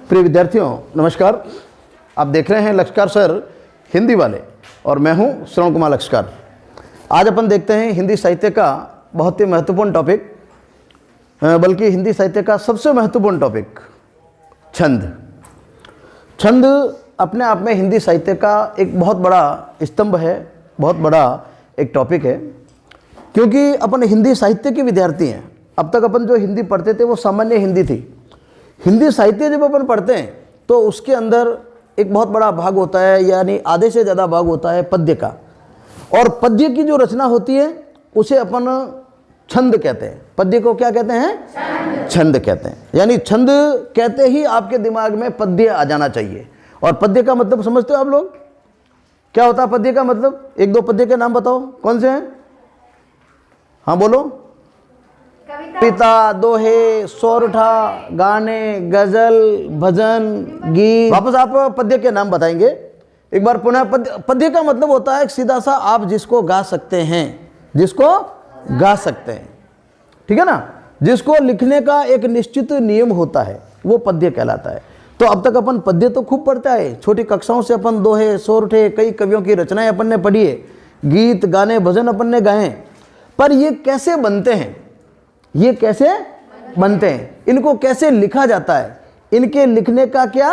प्रिय विद्यार्थियों नमस्कार। आप देख रहे हैं लक्ष्यकार सर हिंदी वाले और मैं हूं श्रवण कुमार लक्ष्यकार। आज अपन देखते हैं हिंदी साहित्य का बहुत ही महत्वपूर्ण टॉपिक, बल्कि हिंदी साहित्य का सबसे महत्वपूर्ण टॉपिक छंद। छंद अपने आप में हिंदी साहित्य का एक बहुत बड़ा स्तंभ है, बहुत बड़ा एक टॉपिक है, क्योंकि अपन हिंदी साहित्य के विद्यार्थी हैं। अब तक अपन जो हिंदी पढ़ते थे वो सामान्य हिंदी थी। हिंदी साहित्य जब अपन पढ़ते हैं तो उसके अंदर एक बहुत बड़ा भाग होता है, यानी आधे से ज़्यादा भाग होता है पद्य का, और पद्य की जो रचना होती है उसे अपन छंद कहते हैं। पद्य को क्या कहते हैं? छंद कहते हैं। यानी छंद कहते ही आपके दिमाग में पद्य आ जाना चाहिए। और पद्य का मतलब समझते हो आप लोग? क्या होता है पद्य का मतलब? एक दो पद्य के नाम बताओ, कौन से हैं? हाँ बोलो। कविता, दोहे, सोरठा, गाने, गजल, भजन, गीत। वापस आप पद्य के नाम बताएंगे एक बार पुनः। पद्य का मतलब होता है सीधा सा आप जिसको गा सकते हैं, जिसको गा सकते हैं, ठीक है ना, जिसको लिखने का एक निश्चित नियम होता है, वो पद्य कहलाता है। तो अब तक अपन पद्य तो खूब पढ़ता है, छोटी कक्षाओं से अपन दोहे, सोरठे, कई कवियों की रचनाएं अपन ने पढ़ी है, गीत, गाने, भजन अपन ने गाए हैं। पर ये कैसे बनते हैं? ये कैसे बनते हैं? इनको कैसे लिखा जाता है? इनके लिखने का क्या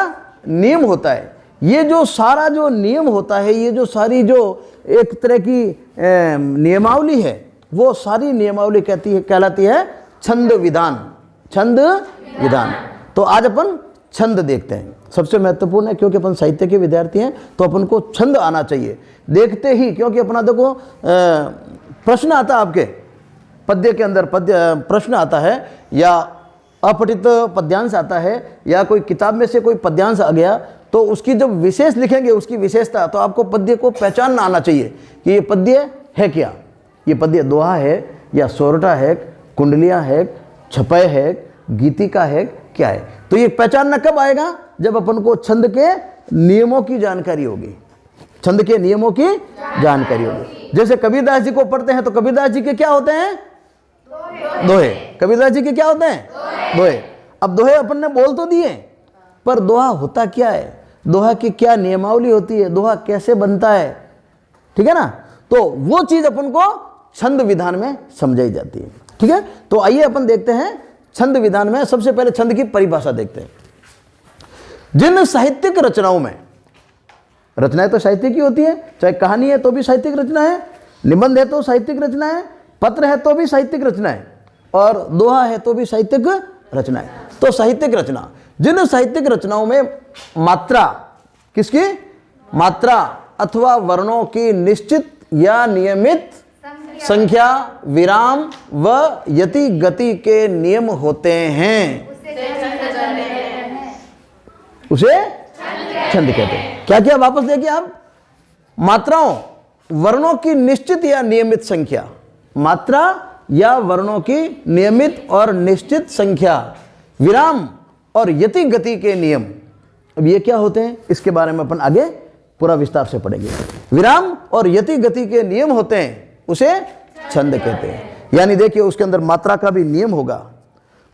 नियम होता है? ये जो सारा जो नियम होता है, ये जो सारी जो एक तरह की नियमावली है, वो सारी नियमावली कहलाती है छंद विधान। छंद विधान। तो आज अपन छंद देखते हैं। सबसे महत्वपूर्ण है, क्योंकि अपन साहित्य के विद्यार्थी हैं तो अपन को छंद आना चाहिए देखते ही। क्योंकि अपना देखो प्रश्न आता है आपके पद्य के अंदर, प्रश्न आता है या अपठित पद्यांश आता है या कोई किताब में से कोई पद्यांश आ गया, तो उसकी जब विशेष लिखेंगे, उसकी विशेषता, तो आपको पद्य को पहचानना आना चाहिए कि ये पद्य है क्या। ये पद्य दोहा है या सोरठा है, कुंडलियाँ है, छपय है, गीतिका है, क्या है। तो ये पहचानना कब आएगा? जब अपन को छंद के नियमों की जानकारी होगी। छंद के नियमों की जानकारी होगी। जैसे कबीरदास जी को पढ़ते हैं तो कबीरदास जी के क्या होते हैं? दोहे। कबीरदास जी के क्या होते हैं? दोहे। अब दोहे अपन ने बोल तो दिए, पर दोहा होता क्या है? दोहा की क्या नियमावली होती है? दोहा कैसे बनता है? ठीक है ना। तो वो चीज अपन को छंद विधान में समझाई जाती है। ठीक है, तो आइए अपन देखते हैं छंद विधान में। सबसे पहले छंद की परिभाषा देखते हैं। जिन साहित्यिक रचनाओं में, रचनाएं तो साहित्य की होती है, चाहे कहानी है तो भी साहित्यिक रचना है, निबंध है तो साहित्यिक रचना है, पत्र है तो भी साहित्यिक रचना है, और दोहा है तो भी साहित्यिक रचना है। तो साहित्यिक रचना, जिन साहित्यिक रचनाओं में मात्रा, किसकी? मात्रा अथवा वर्णों की निश्चित या नियमित संख्या, विराम व यति गति के नियम होते हैं, उसे छंद कहते हैं। क्या क्या? वापस देखिए आप। मात्राओं, वर्णों की निश्चित या नियमित संख्या, मात्रा या वर्णों की नियमित और निश्चित संख्या, विराम और यति गति के नियम। अब ये क्या होते हैं, इसके बारे में अपन आगे पूरा विस्तार से पढ़ेंगे। विराम और यति गति के नियम होते हैं, उसे छंद कहते हैं। यानी देखिए उसके अंदर मात्रा का भी नियम होगा,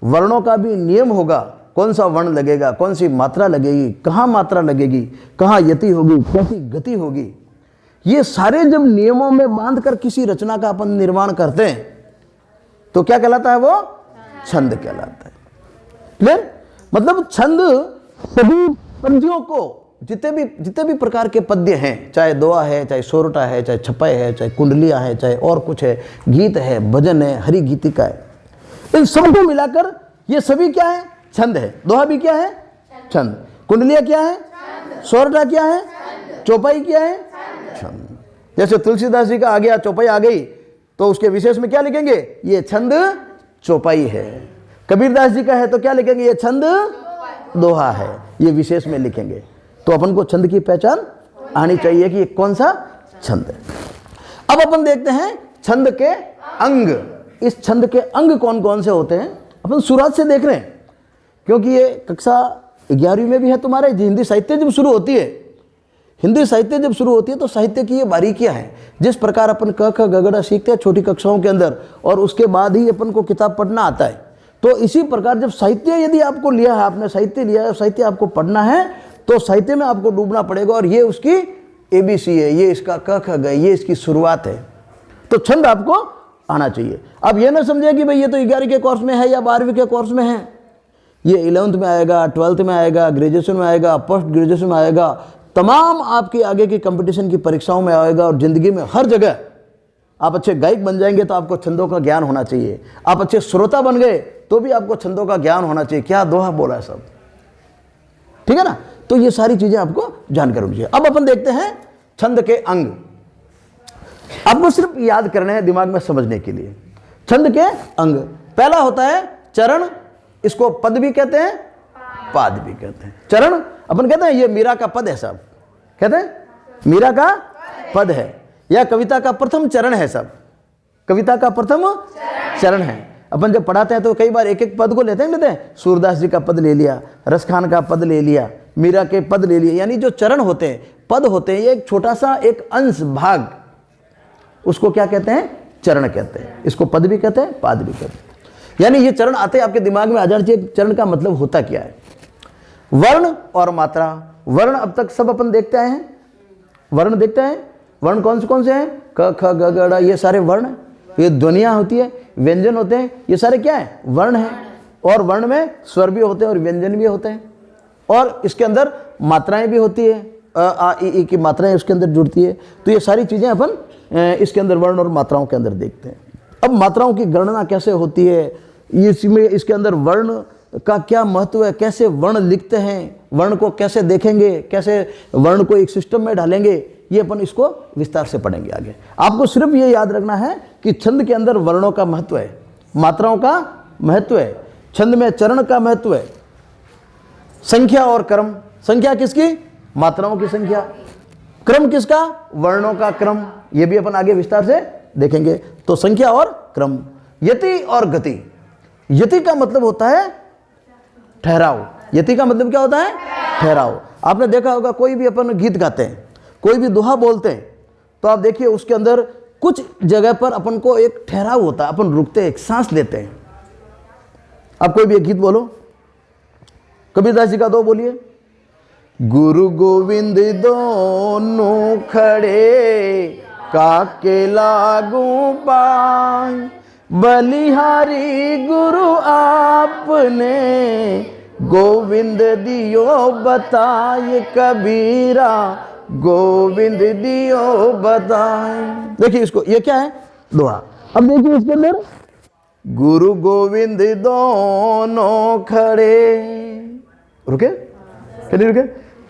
वर्णों का भी नियम होगा, कौन सा वर्ण लगेगा, कौन सी मात्रा लगेगी, कहाँ मात्रा लगेगी, कहाँ यति होगी, कैसी गति होगी। ये सारे जब नियमों में बांधकर किसी रचना का अपन निर्माण करते हैं तो क्या कहलाता है? वो छंद कहलाता है। क्लियर? मतलब छंद सभी पद्यों को, जितने भी प्रकार के पद्य हैं, चाहे दोहा है, चाहे सोरठा है, चाहे छपय है, चाहे कुंडलियाँ है, चाहे और कुछ है, गीत है, भजन है, हरि गीतिका है, इन सबको मिलाकर ये सभी क्या है? छंद है। दोहा भी क्या है? छंद। कुंडलियाँ क्या है? सोरठा क्या है? चौपाई क्या है? छंद। जैसे तुलसीदास जी का आ गया, चौपाई आ गई, तो उसके विशेष में क्या लिखेंगे? ये छंद चौपाई है। कबीरदास जी का है तो क्या लिखेंगे? ये छंद दोहा है, ये विशेष में लिखेंगे। तो अपन को छंद की पहचान आनी चाहिए कि ये कौन सा छंद है। अब अपन देखते हैं छंद के अंग। इस छंद के अंग कौन कौन से होते हैं अपन शुरुआत से देख रहे हैं, क्योंकि ये कक्षा 11वीं में भी है तुम्हारे। हिंदी साहित्य जब शुरू होती है, हिंदी साहित्य जब शुरू होती है तो साहित्य की ये बारीकियां हैं। जिस प्रकार अपन क ख ग घ सीखते हैं छोटी कक्षाओं के अंदर, और उसके बाद ही अपन को किताब पढ़ना आता है, तो इसी प्रकार जब साहित्य यदि आपको लिया है, आपने साहित्य लिया है, साहित्य आपको पढ़ना है, तो साहित्य में आपको डूबना पड़ेगा। और ये उसकी ABC है, ये इसका क ख ग, ये इसकी शुरुआत है। तो छंद आपको आना चाहिए। अब ये ना समझे कि भाई ये तो 11वीं के कोर्स में है या 12वीं के कोर्स में है, ये 11th में आएगा, 12th में आएगा, ग्रेजुएशन में आएगा, पोस्ट ग्रेजुएशन में आएगा, तमाम आपकी आगे की कंपटीशन की परीक्षाओं में आएगा। और ज़िंदगी में हर जगह आप अच्छे गायक बन जाएंगे तो आपको छंदों का ज्ञान होना चाहिए। आप अच्छे श्रोता बन गए तो भी आपको छंदों का ज्ञान होना चाहिए। क्या दोहा बोला है सब, ठीक है ना। तो ये सारी चीज़ें आपको जानकर होनी चाहिए। अब अपन देखते हैं छंद के अंग। आपको सिर्फ याद करने हैं दिमाग में समझने के लिए। छंद के अंग, पहला होता है चरण, इसको पद भी कहते हैं, पाद भी कहते हैं। चरण अपन कहते हैं ये मीरा का पद है, सब कहते हैं मीरा का पद है, या कविता का प्रथम चरण है, सब कविता का प्रथम चरण है। अपन जब पढ़ाते हैं तो कई बार एक एक पद को लेते हैं, सूरदास जी का पद ले लिया, रसखान का पद ले लिया, मीरा के पद ले लिए। यानी जो चरण होते हैं, पद होते हैं, ये एक छोटा सा एक अंश भाग, उसको क्या कहते हैं, चरण कहते हैं। इसको पद भी कहते हैं, पाद भी कहते हैं। यानी ये चरण आते आपके दिमाग में आ जाना चाहिए, चरण का मतलब होता क्या है। वर्ण और मात्रा, वर्ण अब तक सब अपन देखते आए हैं, वर्ण देखते हैं। वर्ण कौन से हैं, क ख ग घ ड़, ये सारे वर्ण, ये ध्वनियाँ होती है, व्यंजन होते हैं, ये सारे क्या है, वर्ण हैं। और वर्ण में स्वर भी होते हैं और व्यंजन भी होते हैं, और इसके अंदर मात्राएं भी होती है, अ आ इ ई की मात्राएं उसके अंदर जुड़ती है। तो ये सारी चीज़ें अपन इसके अंदर वर्ण और मात्राओं के अंदर देखते हैं। अब मात्राओं की गणना कैसे होती है, इसमें इसके अंदर वर्ण का क्या महत्व है, कैसे वर्ण लिखते हैं, वर्ण को कैसे देखेंगे, कैसे वर्ण को एक सिस्टम में डालेंगे, ये अपन इसको विस्तार से पढ़ेंगे आगे। आपको सिर्फ ये याद रखना है कि छंद के अंदर वर्णों का महत्व है, मात्राओं का महत्व है, छंद में चरण का महत्व है, संख्या और क्रम। संख्या किसकी, मात्राओं की संख्या, क्रम किसका, वर्णों का क्रम। ये भी अपन आगे विस्तार से देखेंगे। तो संख्या और क्रम। यति और गति, यति का मतलब होता है ठहराव। यति का मतलब क्या होता है, ठहराव। आपने देखा होगा कोई भी अपन गीत गाते हैं, कोई भी दोहा बोलते हैं, तो आप देखिए उसके अंदर कुछ जगह पर अपन को एक ठहराव होता है, अपन रुकते हैं, एक सांस लेते हैं। आप कोई भी एक गीत बोलो, कबीरदास जी का दो बोलिए, गुरु गोविंद दोनों खड़े काके लागू पाए, बलिहारी गुरु आपने गोविंद दियो बताए, कबीरा गोविंद दियो बताए। देखिए इसको, ये क्या है, दोहा। अब देखिए इसके अंदर गुरु गोविंद दोनों खड़े, रुके नहीं रुके,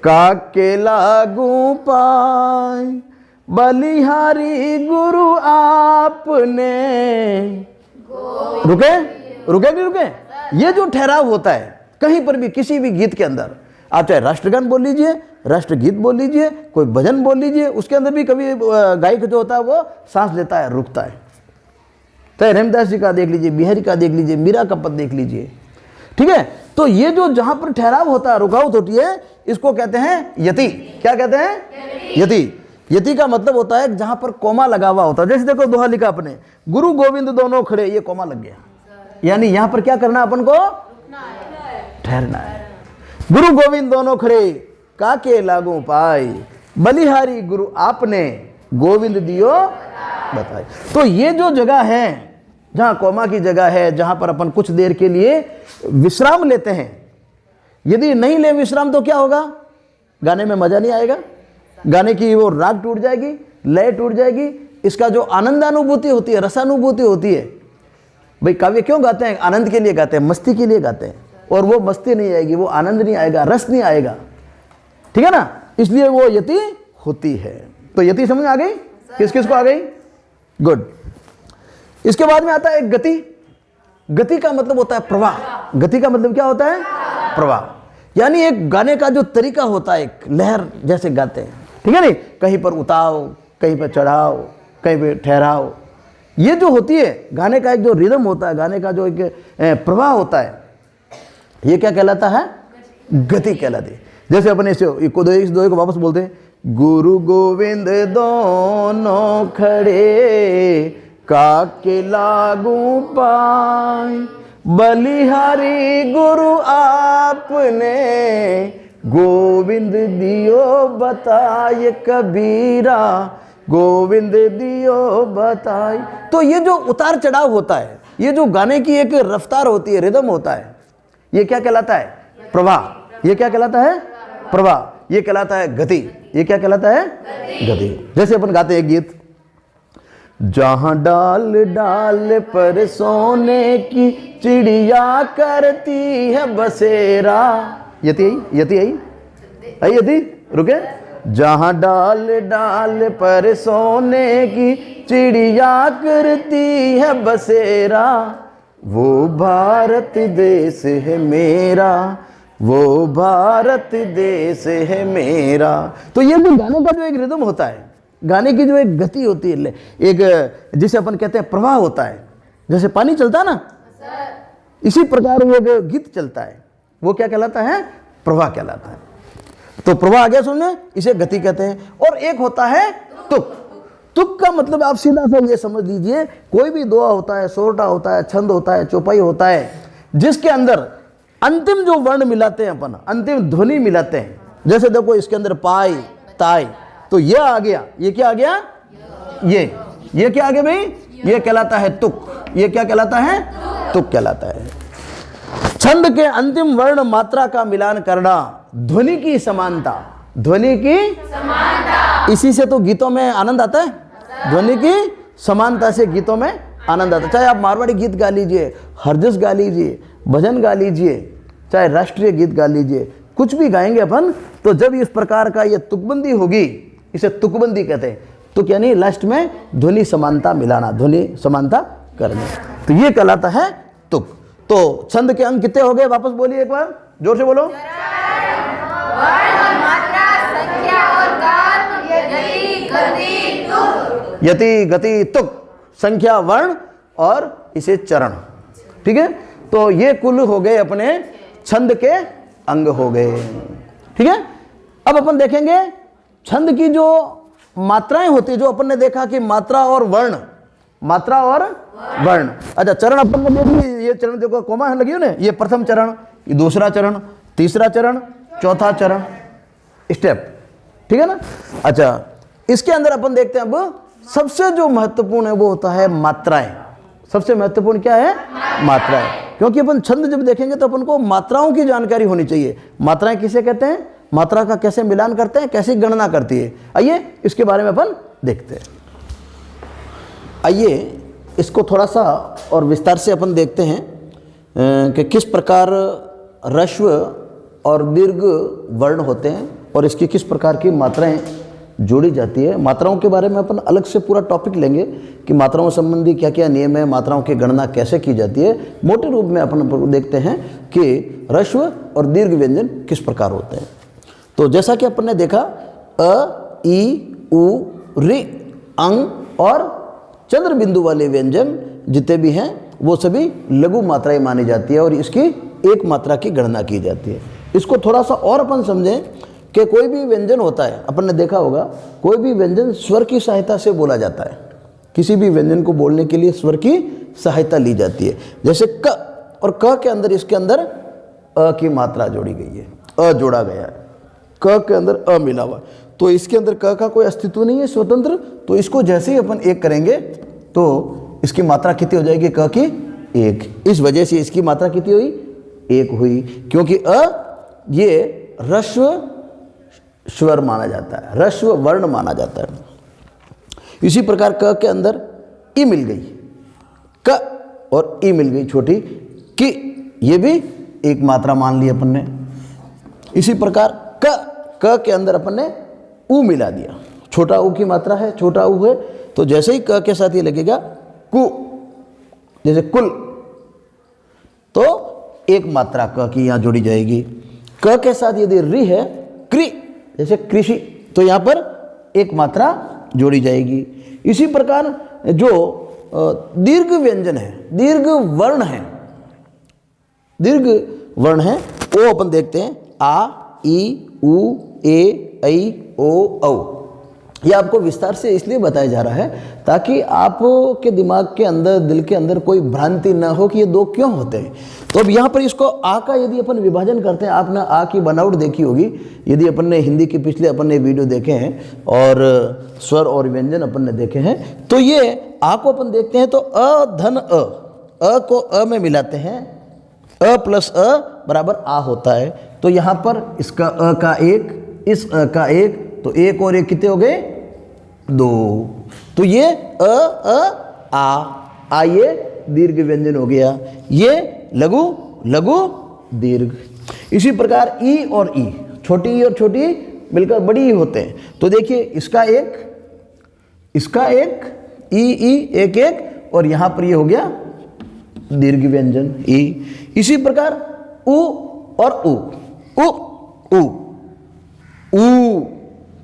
काके लागू पाए, बलिहारी गुरु आपने, रुके रुके नहीं रुके। ये जो ठहराव होता है कहीं पर भी, किसी भी गीत के अंदर, आप चाहे राष्ट्रगान बोल लीजिए, राष्ट्रगीत बोल लीजिए, कोई भजन बोल लीजिए, उसके अंदर भी कभी गायक जो होता है वो सांस लेता है, रुकता है। चाहे रहीमदास जी का देख लीजिए, बिहारी का देख लीजिए, मीरा का पद देख लीजिए, ठीक है। तो ये जो जहां पर ठहराव होता है, रुकावट होती है, इसको कहते हैं यति। क्या कहते हैं, यति। यति का मतलब होता है जहां पर कोमा लगा हुआ होता है। जैसे देखो दोहा लिखा अपने, गुरु गोविंद दोनों खड़े, ये कोमा लग गया, यानी यहां पर क्या करना, अपन को ठहरना है। गुरु गोविंद दोनों खड़े काके लागू पाए, बलिहारी गुरु आपने गोविंद दियो बताए। तो ये जो जगह है जहां कोमा की जगह है, जहां पर अपन कुछ देर के लिए विश्राम लेते हैं, यदि नहीं ले विश्राम तो क्या होगा, गाने में मजा नहीं आएगा, गाने की वो राग टूट जाएगी, लय टूट जाएगी, इसका जो आनंदानुभूति होती है, रसानुभूति होती है। भाई काव्य क्यों गाते हैं, आनंद के लिए गाते हैं, मस्ती के लिए गाते हैं, और वो मस्ती नहीं आएगी, वो आनंद नहीं आएगा, रस नहीं आएगा, ठीक है ना। इसलिए वो यति होती है। तो यति समझ आ गई, किस किस को आ गई, गुड। इसके बाद में आता है गति। गति का मतलब होता है प्रवाह। गति का मतलब क्या होता है, प्रवाह। यानी एक गाने का जो तरीका होता है, एक लहर जैसे गाते हैं, ठीक है नहीं, कहीं पर उताव, कहीं पर चढ़ाव, कहीं पर ठहराव, ये जो होती है गाने का एक जो रिदम होता है, गाने का जो एक प्रवाह होता है, ये क्या कहलाता है, गति कहलाती है। जैसे अपन इस दोहे को वापस बोलते हैं, गुरु गोविंद दोनों खड़े काके लागू पाए, बलिहारी गुरु आपने गोविंद दियो बताए कबीरा, गोविंद दियो बताए। तो ये जो उतार चढ़ाव होता है, ये जो गाने की एक रफ्तार होती है, रिदम होता है, ये क्या कहलाता है? प्रवाह। ये क्या कहलाता है? प्रवाह। ये कहलाता है गति। ये क्या कहलाता है? गति। जैसे अपन गाते हैं गीत, जहां डाल डाल पर सोने की चिड़िया करती है बसेरा। यति आई, यति आई, आई यति, रुके। जहां डाल डाल पर सोने की चिड़िया करती है बसेरा, वो भारत देश है मेरा, वो भारत देश है मेरा। तो ये भी गाने का जो एक रिदम होता है, गाने की जो एक गति होती है, एक जिसे अपन कहते हैं प्रवाह होता है, जैसे पानी चलता है ना, इसी प्रकार वो गीत चलता है, वो क्या कहलाता है? प्रवाह कहलाता है। तो प्रवाह आ गया सुनने, इसे गति कहते हैं। और एक होता है तुक। तुक का मतलब आप सीधा सा ये समझ लीजिए, कोई भी दोहा होता है, सोरठा होता है, छंद होता है, चौपाई होता है, जिसके अंदर अंतिम जो वर्ण मिलाते हैं अपन, अंतिम ध्वनि मिलाते हैं। जैसे देखो इसके अंदर पाई, ताई, तो ये आ गया, ये क्या आ गया? ये क्या आ गया भाई? ये कहलाता है तुक। ये क्या कहलाता है? तुक कहलाता है। छंद के अंतिम वर्ण मात्रा का मिलान करना, ध्वनि की समानता, ध्वनि की समानता, इसी से तो गीतों में आनंद आता है। ध्वनि की समानता से गीतों में आनंद आता है। चाहे आप मारवाड़ी गीत गा लीजिए, हरजस गा लीजिए, भजन गा लीजिए, चाहे राष्ट्रीय गीत गा लीजिए, कुछ भी गाएंगे अपन, तो जब इस प्रकार का ये तुकबंदी होगी, इसे तुकबंदी कहते हैं। तुक यानी लास्ट में ध्वनि समानता मिलाना, ध्वनि समानता करना, तो ये कहलाता है तुक। तो छंद के अंग कितने हो गए? वापस बोलिए एक बार, जोर से बोलो। यति, गति, तुक, संख्या, वर्ण और इसे चरण। ठीक है, तो ये कुल हो गए अपने छंद के अंग हो गए। ठीक है, अब अपन देखेंगे छंद की जो मात्राएं होती है, जो अपन ने देखा कि मात्रा और वर्ण, मात्रा और वर्ण। अच्छा, चरण अपन ने देख ली, ये चरण देखो कोमा है लगी हो ना, ये प्रथम चरण, ये दूसरा चरण, तीसरा चरण, चौथा चरण, स्टेप। ठीक है ना। अच्छा, इसके अंदर अपन देखते हैं अब सबसे जो महत्वपूर्ण है वो होता है मात्राएं। सबसे महत्वपूर्ण क्या है? मात्राएं। क्योंकि अपन छंद जब देखेंगे तो अपन को मात्राओं की जानकारी होनी चाहिए। मात्राएं किसे कहते हैं, मात्रा का कैसे मिलान करते हैं, कैसे गणना करती है, आइए इसके बारे में अपन देखते हैं। आइए इसको थोड़ा सा और विस्तार से अपन देखते हैं कि किस प्रकार ह्रस्व और दीर्घ वर्ण होते हैं और इसकी किस प्रकार की मात्राएं जोड़ी जाती है। मात्राओं के बारे में अपन अलग से पूरा टॉपिक लेंगे कि मात्राओं संबंधी क्या क्या नियम है, मात्राओं की गणना कैसे की जाती है। मोटे रूप में अपन देखते हैं कि ह्रस्व और दीर्घ व्यंजन किस प्रकार होते हैं। तो जैसा कि अपन ने देखा, अ, ई, उ, ऋ, अंग और चंद्र बिंदु वाले व्यंजन जितने भी हैं वो सभी लघु मात्राएं मानी जाती है और इसकी एक मात्रा की गणना की जाती है। इसको थोड़ा सा और अपन समझें कि कोई भी व्यंजन होता है, अपन ने देखा होगा कोई भी व्यंजन स्वर की सहायता से बोला जाता है। किसी भी व्यंजन को बोलने के लिए स्वर की सहायता ली जाती है। जैसे क, और क के अंदर इसके अंदर अ की मात्रा जोड़ी गई है, अ जोड़ा गया है, क के अंदर अ मिला हुआ, तो इसके अंदर क का कोई अस्तित्व नहीं है स्वतंत्र। तो इसको जैसे ही अपन एक करेंगे तो इसकी मात्रा कितनी हो जाएगी? क की एक। इस वजह से इसकी मात्रा कितनी हुई? एक हुई, क्योंकि अ ये ह्रस्व स्वर माना जाता है, ह्रस्व वर्ण माना जाता है। इसी प्रकार क के अंदर ई मिल गई, क और ई मिल गई छोटी कि, ये भी एक मात्रा मान ली अपन ने। इसी प्रकार क के अंदर अपन ने उ मिला दिया, छोटा उ की मात्रा है, छोटा उ है, तो जैसे ही क के साथ ये लगेगा कु, जैसे कुल, तो एक मात्रा क की यहाँ जोड़ी जाएगी। क के साथ यदि रि है, कृ, जैसे कृषि, तो यहाँ पर एक मात्रा जोड़ी जाएगी। इसी प्रकार जो दीर्घ व्यंजन है, दीर्घ वर्ण है, दीर्घ वर्ण है वो अपन देखते हैं आ, ई, उ, ए, ऐ, ओ, औ। ये आपको विस्तार से इसलिए बताया जा रहा है ताकि आपके दिमाग के अंदर, दिल के अंदर कोई भ्रांति ना हो कि ये दो क्यों होते हैं। तो अब यहाँ पर इसको आ का यदि अपन विभाजन करते हैं, आपने आ की बनावट देखी होगी, यदि अपन ने हिंदी की पिछले अपन ने वीडियो देखे हैं और स्वर और व्यंजन अपन ने देखे हैं, तो ये आ को अपन देखते हैं तो अ धन अ को अ में मिलाते हैं, अ प्लस अ बराबर आ होता है। तो यहाँ पर इसका अ का एक, इस अ का एक, तो एक और एक कितने हो गए, दो। तो ये आ ये दीर्घ व्यंजन हो गया, ये लघु लघु दीर्घ। इसी प्रकार ई और ई, छोटी ई और छोटी मिलकर बड़ी ई होते हैं। तो देखिए इसका एक, इसका एक, ई एक एक, और यहां पर ये हो गया दीर्घ व्यंजन ई। इसी प्रकार उ और उ, उ उ,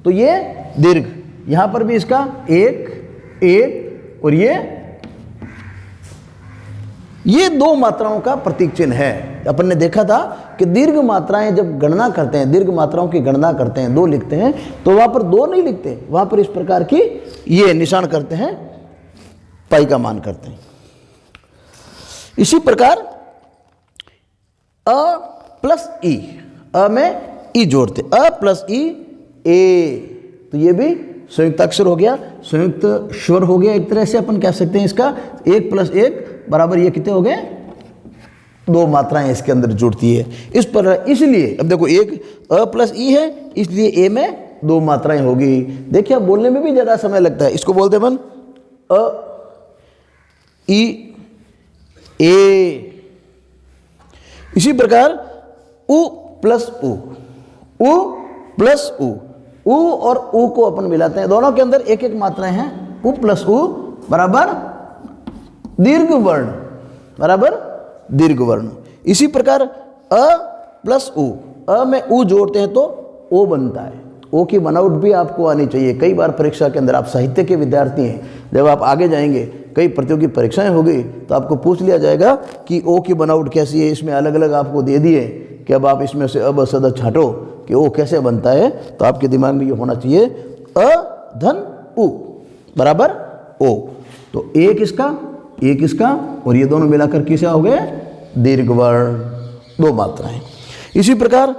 तो ये दीर्घ, यहां पर भी इसका एक एक, और ये दो मात्राओं का प्रतीक चिन्ह है। अपन ने देखा था कि दीर्घ मात्राएं जब गणना करते हैं, दीर्घ मात्राओं की गणना करते हैं, दो लिखते हैं, तो वहां पर दो नहीं लिखते, वहां पर इस प्रकार की ये निशान करते हैं, पाई का मान करते हैं। इसी प्रकार अ प्लस ई, अ में ई जोड़ते, अ प्लस ई ए, तो ये भी संयुक्त अक्षर हो गया, संयुक्त स्वर हो गया। एक तरह से अपन कह सकते हैं इसका एक प्लस एक बराबर ये कितने हो गए, दो मात्राएं इसके अंदर जुड़ती है इस पर। इसलिए अब देखो एक अ प्लस ई है, इसलिए ए में दो मात्राएं होगी। देखिए अब बोलने में भी ज़्यादा समय लगता है, इसको बोलते हैं अपन अ ई ए। इसी प्रकार उ प्लस उ, उ प्लस उ, उ और उ को अपन मिलाते हैं, दोनों के अंदर एक एक मात्राएं हैं। उ प्लस उ बराबर दीर्घ वर्ण, बराबर दीर्घ वर्ण। इसी प्रकार अ प्लस उ, अ में उ जोड़ते हैं तो ओ बनता है। ओ की बनावट भी आपको आनी चाहिए। कई बार परीक्षा के अंदर, आप साहित्य के विद्यार्थी हैं, जब आप आगे जाएंगे, कई प्रतियोगी परीक्षाएं होगी, तो आपको पूछ लिया जाएगा कि ओ की बनावट कैसी है। इसमें अलग अलग आपको दे दिए कि अब आप इसमें से अब सद छाटो कि ओ कैसे बनता है। तो आपके दिमाग में ये होना चाहिए अ धन उ बराबर ओ, तो एक इसका और ये दोनों मिलाकर किसे हो गए, दीर्घ वर्ण, दो मात्राएं। इसी प्रकार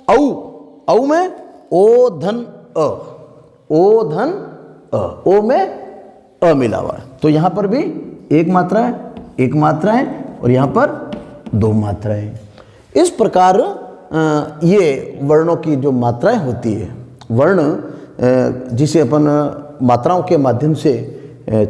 औ, औ में ओ धन अ, ओ धन अ, ओ में अ मिला हुआ है, तो यहां पर भी एक मात्रा है और यहां पर दो मात्राएं। इस प्रकार ये वर्णों की जो मात्राएं होती है, वर्ण जिसे अपन मात्राओं के माध्यम से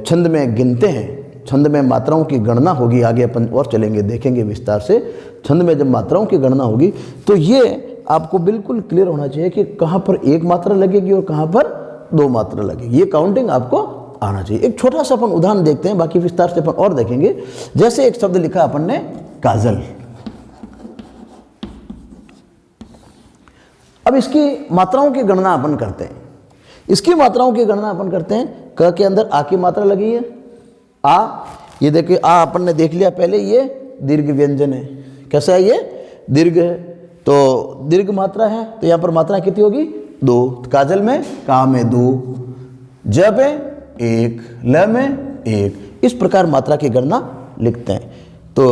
छंद में गिनते हैं, छंद में मात्राओं की गणना होगी, आगे अपन और चलेंगे, देखेंगे विस्तार से। छंद में जब मात्राओं की गणना होगी तो ये आपको बिल्कुल क्लियर होना चाहिए कि कहाँ पर एक मात्रा लगेगी और कहाँ पर दो मात्रा लगेगी, ये काउंटिंग आपको आना चाहिए। एक छोटा सा अपन उदाहरण देखते हैं, बाकी विस्तार से अपन और देखेंगे। जैसे एक शब्द लिखा अपन ने काजल, अब इसकी मात्राओं की गणना अपन करते हैं। इसकी मात्राओं की गणना अपन करते हैं, क के अंदर आ की मात्रा लगी है, आ, ये देखिए आ अपन ने देख लिया पहले, ये दीर्घ व्यंजन है। कैसा है, ये दीर्घ है, तो दीर्घ मात्रा है, तो यहाँ पर मात्रा कितनी होगी, दो। काजल में का में दो, ज में एक, ल में एक, इस प्रकार मात्रा की गणना लिखते हैं। तो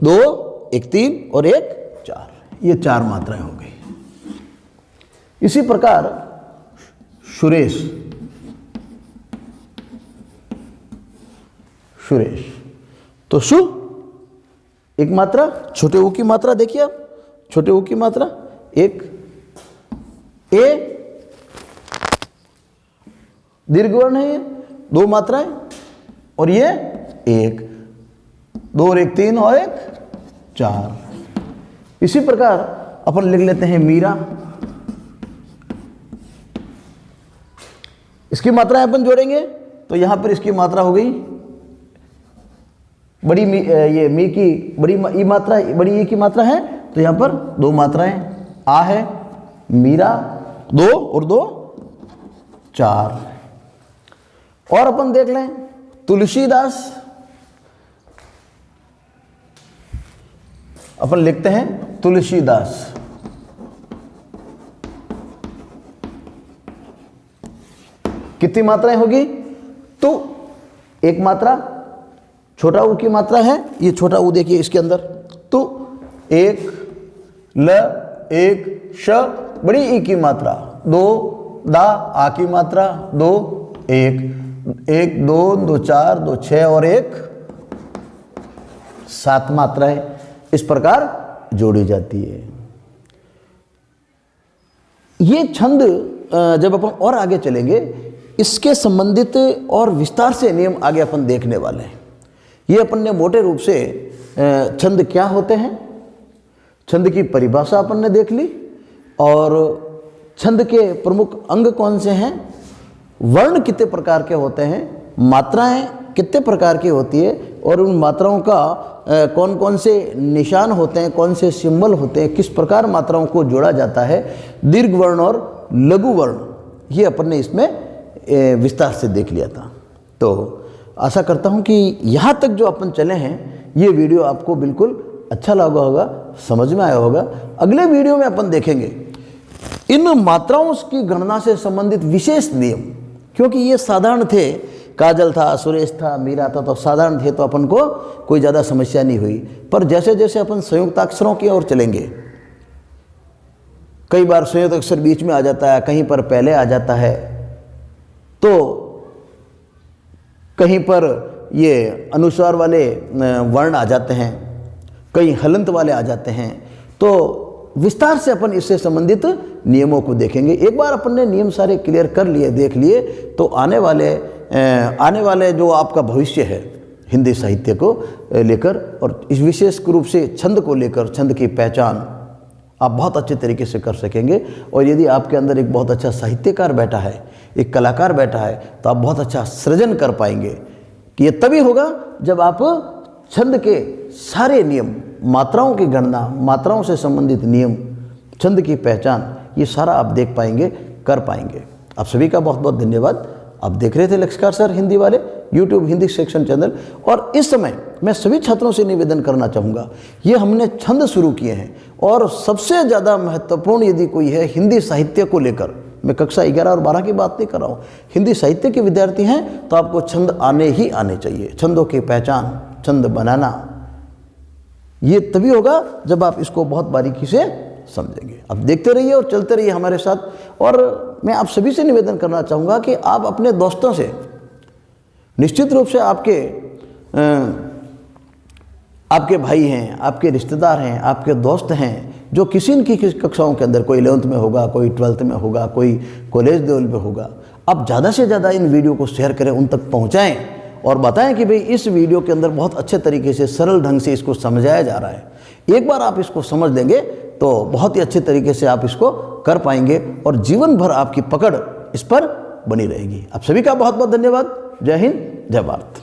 दो, एक तीन और एक चार, ये चार मात्राएं हो गई। इसी प्रकार सुरेश, सुरेश, तो सु एक मात्रा, छोटे ऊ की मात्रा देखिए आप, छोटे ऊ की मात्रा एक, ए दीर्घ वर्ण है, ये दो मात्राएं, और ये एक, दो और एक तीन और एक चार। इसी प्रकार अपन लिख लेते हैं मीरा, इसकी मात्राएं अपन जोड़ेंगे तो यहां पर इसकी मात्रा हो गई बड़ी मी, ये मी की बड़ी ई मात्रा, बड़ी ई की मात्रा है, तो यहां पर दो मात्राएं, आ है, मीरा दो और दो चार। और अपन देख लें तुलसीदास, अपन लिखते हैं तुलसीदास, कितनी मात्राएं होगी? तो एक मात्रा छोटा ऊ की मात्रा है, ये छोटा ऊ देखिए इसके अंदर, तो एक ल एक श बड़ी ई की मात्रा, दो दा आ की मात्रा, दो एक एक दो दो चार दो छः और एक 7 मात्राएं इस प्रकार जोड़ी जाती है। ये छंद जब अपन और आगे चलेंगे इसके संबंधित और विस्तार से नियम आगे अपन देखने वाले हैं। ये अपन ने मोटे रूप से छंद क्या होते हैं, छंद की परिभाषा अपन ने देख ली, और छंद के प्रमुख अंग कौन से हैं, वर्ण कितने प्रकार के होते हैं, मात्राएं कितने प्रकार की होती है, और उन मात्राओं का कौन कौन से निशान होते हैं, कौन से सिंबल होते हैं, किस प्रकार मात्राओं को जोड़ा जाता है, दीर्घ वर्ण और लघु वर्ण, ये अपन ने इसमें विस्तार से देख लिया था। तो आशा करता हूँ कि यहाँ तक जो अपन चले हैं ये वीडियो आपको बिल्कुल अच्छा लगा होगा, समझ में आया होगा। अगले वीडियो में अपन देखेंगे इन मात्राओं की गणना से संबंधित विशेष नियम, क्योंकि ये साधारण थे, काजल था, सुरेश था, मीरा था, तो साधारण थे तो अपन को कोई ज़्यादा समस्या नहीं हुई। पर जैसे जैसे अपन संयुक्ताक्षरों की ओर चलेंगे, कई बार संयुक्त अक्षर बीच में आ जाता है, कहीं पर पहले आ जाता है, तो कहीं पर ये अनुस्वार वाले वर्ण आ जाते हैं, कहीं हलंत वाले आ जाते हैं। तो विस्तार से अपन इससे संबंधित नियमों को देखेंगे। एक बार अपन ने नियम सारे क्लियर कर लिए, देख लिए, तो आने वाले जो आपका भविष्य है हिंदी साहित्य को लेकर, और इस विशेष रूप से छंद को लेकर, छंद की पहचान आप बहुत अच्छे तरीके से कर सकेंगे। और यदि आपके अंदर एक बहुत अच्छा साहित्यकार बैठा है, एक कलाकार बैठा है, तो आप बहुत अच्छा सृजन कर पाएंगे। कि ये तभी होगा जब आप छंद के सारे नियम, मात्राओं की गणना, मात्राओं से संबंधित नियम, छंद की पहचान, ये सारा आप देख पाएंगे, कर पाएंगे। आप सभी का बहुत बहुत धन्यवाद। आप देख रहे थे लक्ष्यकार सर हिंदी वाले YouTube हिंदी सेक्शन चैनल। और इस समय मैं सभी छात्रों से निवेदन करना चाहूँगा, ये हमने छंद शुरू किए हैं, और सबसे ज़्यादा महत्वपूर्ण यदि कोई है हिंदी साहित्य को लेकर, मैं कक्षा 11 और 12 की बात नहीं कर रहा हूँ, हिंदी साहित्य के विद्यार्थी हैं तो आपको छंद आने ही आने चाहिए। छंदों की पहचान, छंद बनाना, ये तभी होगा जब आप इसको बहुत बारीकी से समझेंगे। अब देखते रहिए और चलते रहिए हमारे साथ। और मैं आप सभी से निवेदन करना चाहूँगा कि आप अपने दोस्तों से, निश्चित रूप से आपके भाई हैं, आपके रिश्तेदार हैं, आपके दोस्त हैं, जो किसी न किसी कक्षाओं के अंदर, कोई 11th में होगा, कोई 12th में होगा, कोई कॉलेज लेवल पे होगा, आप ज़्यादा से ज़्यादा इन वीडियो को शेयर करें, उन तक पहुँचाएँ और बताएं कि भाई इस वीडियो के अंदर बहुत अच्छे तरीके से, सरल ढंग से इसको समझाया जा रहा है। एक बार आप इसको समझ लेंगे तो बहुत ही अच्छे तरीके से आप इसको कर पाएंगे, और जीवन भर आपकी पकड़ इस पर बनी रहेगी। आप सभी का बहुत बहुत धन्यवाद। जय हिंद, जय भारत।